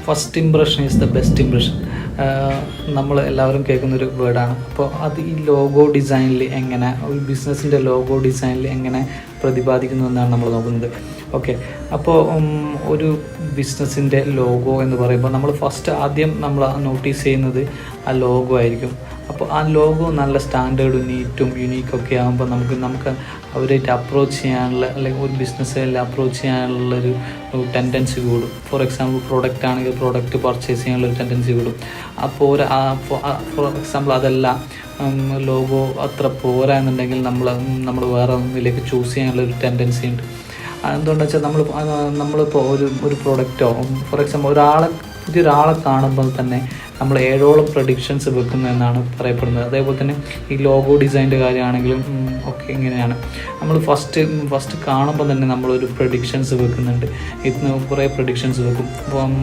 First impression is the best impression. നമ്മൾ എല്ലാവരും കേൾക്കുന്നൊരു വേർഡാണ്. അപ്പോൾ അത് ഈ ലോഗോ ഡിസൈനിൽ എങ്ങനെ, ഒരു ബിസിനസ്സിൻ്റെ ലോഗോ ഡിസൈനിൽ എങ്ങനെ പ്രതിപാദിക്കുന്നു എന്നാണ് നമ്മൾ നോക്കുന്നത്. ഓക്കെ, അപ്പോൾ ഒരു ബിസിനസ്സിൻ്റെ ലോഗോ എന്ന് പറയുമ്പോൾ നമ്മൾ ഫസ്റ്റ് ആദ്യം നമ്മൾ നോട്ടീസ് ചെയ്യുന്നത് ആ ലോഗോ ആയിരിക്കും. അപ്പോൾ ആ ലോഗോ നല്ല സ്റ്റാൻഡേർഡും നീറ്റും യുണീക്കൊക്കെ ആകുമ്പോൾ നമുക്ക് അവരായിട്ട് അപ്രോച്ച് ചെയ്യാനുള്ള, അല്ലെങ്കിൽ ഒരു ബിസിനസ്സിൽ അപ്രോച്ച് ചെയ്യാനുള്ളൊരു ടെൻഡൻസി കൂടും. ഫോർ എക്സാമ്പിൾ പ്രൊഡക്റ്റ് ആണെങ്കിൽ പ്രൊഡക്റ്റ് പർച്ചേസ് ചെയ്യാനുള്ളൊരു ടെൻഡൻസി കൂടും. അപ്പോൾ ഫോർ എക്സാമ്പിൾ അതല്ല, ലോഗോ അത്ര പോരാ എന്നുണ്ടെങ്കിൽ നമ്മൾ വേറെ ഒന്നിലേക്ക് ചൂസ് ചെയ്യാനുള്ളൊരു ടെൻഡൻസി ഉണ്ട്. എന്തുകൊണ്ടെന്ന് വെച്ചാൽ നമ്മളിപ്പോൾ ഒരു പ്രൊഡക്റ്റോ, ഫോർ എക്സാമ്പിൾ പുതിയൊരാളെ കാണുമ്പോൾ തന്നെ നമ്മൾ 7ഓളം പ്രഡിക്ഷൻസ് വെക്കുന്നു എന്നാണ് പറയപ്പെടുന്നത്. അതേപോലെ തന്നെ ഈ ലോഗോ ഡിസൈൻ്റെ കാര്യമാണെങ്കിലും ഒക്കെ ഇങ്ങനെയാണ്. നമ്മൾ ഫസ്റ്റ് കാണുമ്പോൾ തന്നെ നമ്മളൊരു പ്രഡിക്ഷൻസ് വെക്കുന്നുണ്ട്. ഇതിന് കുറേ പ്രഡിക്ഷൻസ് വെക്കും. അപ്പം